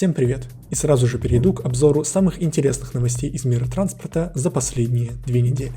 Всем привет! И сразу же перейду к обзору самых интересных новостей из мира транспорта за последние 2 недели.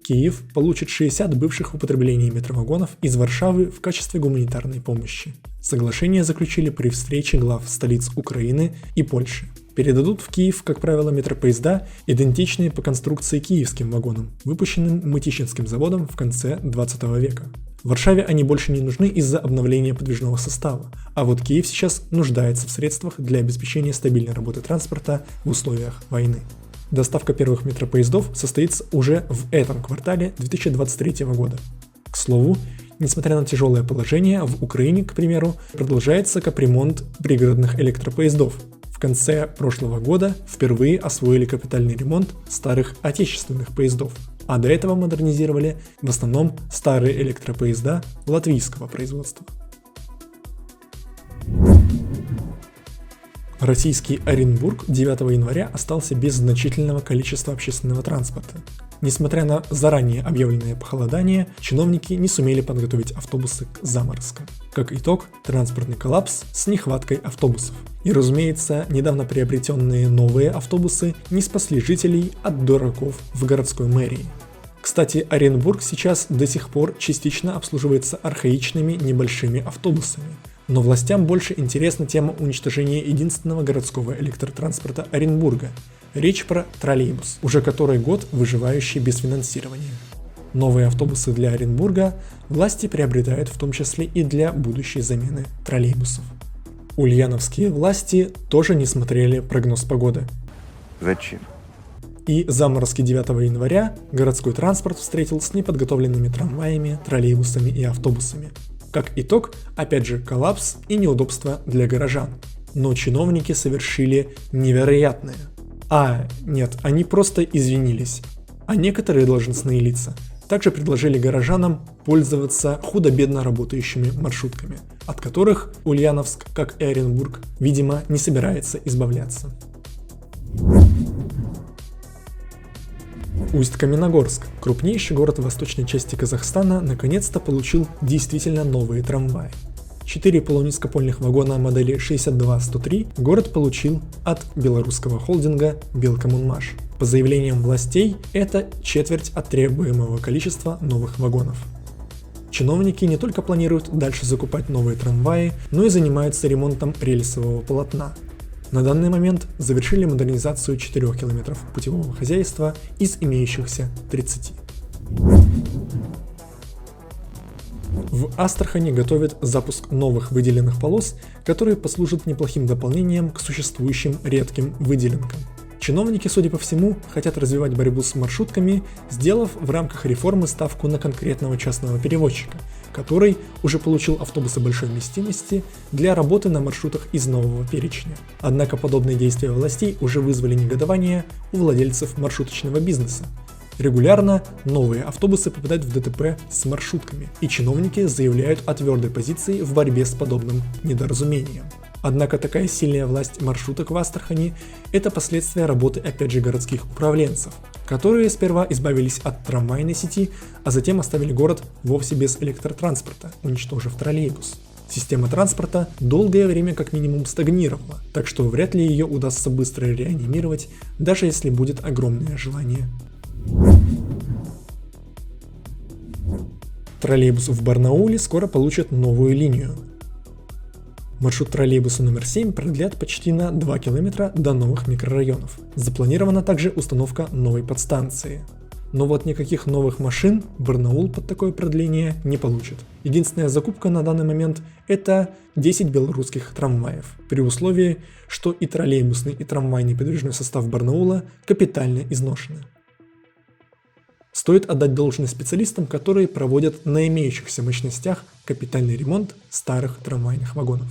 Киев получит 60 бывших в употреблении метровагонов из Варшавы в качестве гуманитарной помощи. Соглашение заключили при встрече глав столиц Украины и Польши. Передадут в Киев, как правило, метропоезда, идентичные по конструкции киевским вагонам, выпущенным Мытищинским заводом в конце 20 века. В Варшаве они больше не нужны из-за обновления подвижного состава, а вот Киев сейчас нуждается в средствах для обеспечения стабильной работы транспорта в условиях войны. Доставка первых метропоездов состоится уже в этом квартале 2023 года. К слову, несмотря на тяжелое положение, в Украине, к примеру, продолжается капремонт пригородных электропоездов. В конце прошлого года впервые освоили капитальный ремонт старых отечественных поездов, а до этого модернизировали в основном старые электропоезда латвийского производства. Российский Оренбург 9 января остался без значительного количества общественного транспорта. Несмотря на заранее объявленное похолодание, чиновники не сумели подготовить автобусы к заморозкам. Как итог, транспортный коллапс с нехваткой автобусов. И, разумеется, недавно приобретенные новые автобусы не спасли жителей от дураков в городской мэрии. Кстати, Оренбург сейчас до сих пор частично обслуживается архаичными небольшими автобусами. Но властям больше интересна тема уничтожения единственного городского электротранспорта Оренбурга. Речь про троллейбус, уже который год выживающий без финансирования. Новые автобусы для Оренбурга власти приобретают в том числе и для будущей замены троллейбусов. Ульяновские власти тоже не смотрели прогноз погоды. Зачем? И заморозки 9 января городской транспорт встретил с неподготовленными трамваями, троллейбусами и автобусами. Как итог, опять же, коллапс и неудобства для горожан. Но чиновники совершили невероятное. Нет, они просто извинились. А некоторые должностные лица также предложили горожанам пользоваться худо-бедно работающими маршрутками, от которых Ульяновск, как и Оренбург, видимо, не собирается избавляться. Усть-Каменогорск, крупнейший город в восточной части Казахстана, наконец-то получил действительно новые трамваи. 4 полунизкопольных вагона модели 62-103 город получил от белорусского холдинга Белкоммунмаш. По заявлениям властей, это четверть от требуемого количества новых вагонов. Чиновники не только планируют дальше закупать новые трамваи, но и занимаются ремонтом рельсового полотна. На данный момент завершили модернизацию 4 километров путевого хозяйства из имеющихся 30. В Астрахани готовят запуск новых выделенных полос, которые послужат неплохим дополнением к существующим редким выделенкам. Чиновники, судя по всему, хотят развивать борьбу с маршрутками, сделав в рамках реформы ставку на конкретного частного перевозчика, который уже получил автобусы большой вместимости для работы на маршрутах из нового перечня. Однако подобные действия властей уже вызвали негодование у владельцев маршруточного бизнеса. Регулярно новые автобусы попадают в ДТП с маршрутками, и чиновники заявляют о твердой позиции в борьбе с подобным недоразумением. Однако такая сильная власть маршруток в Астрахани – это последствия работы опять же городских управленцев, которые сперва избавились от трамвайной сети, а затем оставили город вовсе без электротранспорта, уничтожив троллейбус. Система транспорта долгое время как минимум стагнировала, так что вряд ли ее удастся быстро реанимировать, даже если будет огромное желание. Троллейбус в Барнауле скоро получит новую линию. Маршрут троллейбуса номер 7 продлят почти на 2 километра до новых микрорайонов. Запланирована также установка новой подстанции. Но вот никаких новых машин Барнаул под такое продление не получит. Единственная закупка на данный момент – это 10 белорусских трамваев, при условии, что и троллейбусный, и трамвайный подвижной состав Барнаула капитально изношены. Стоит отдать должное специалистам, которые проводят на имеющихся мощностях капитальный ремонт старых трамвайных вагонов.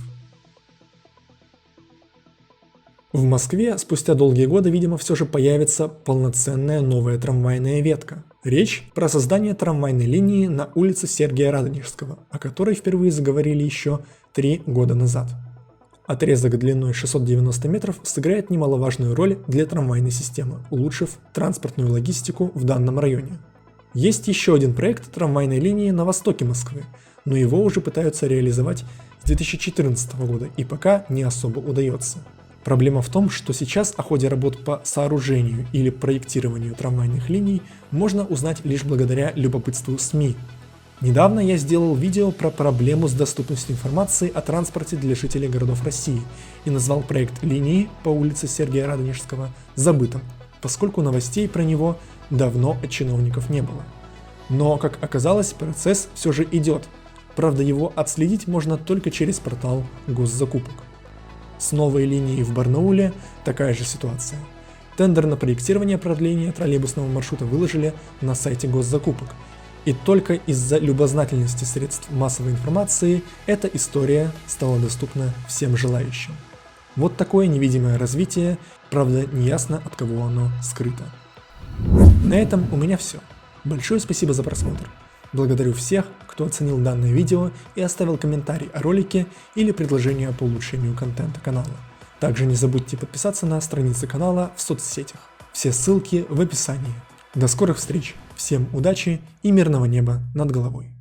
В Москве спустя долгие годы, видимо, все же появится полноценная новая трамвайная ветка. Речь про создание трамвайной линии на улице Сергия Радонежского, о которой впервые заговорили еще 3 года назад. Отрезок длиной 690 метров сыграет немаловажную роль для трамвайной системы, улучшив транспортную логистику в данном районе. Есть еще один проект трамвайной линии на востоке Москвы, но его уже пытаются реализовать с 2014 года и пока не особо удается. Проблема в том, что сейчас о ходе работ по сооружению или проектированию трамвайных линий можно узнать лишь благодаря любопытству СМИ. Недавно я сделал видео про проблему с доступностью информации о транспорте для жителей городов России и назвал проект линии по улице Сергия Радонежского забытым, поскольку новостей про него давно от чиновников не было. Но, как оказалось, процесс все же идет, правда его отследить можно только через портал госзакупок. С новой линией в Барнауле такая же ситуация. Тендер на проектирование продления троллейбусного маршрута выложили на сайте госзакупок. И только из-за любознательности средств массовой информации эта история стала доступна всем желающим. Вот такое невидимое развитие, правда неясно от кого оно скрыто. На этом у меня все. Большое спасибо за просмотр. Благодарю всех, кто оценил данное видео и оставил комментарий о ролике или предложение по улучшению контента канала. Также не забудьте подписаться на страницы канала в соцсетях. Все ссылки в описании. До скорых встреч, всем удачи и мирного неба над головой.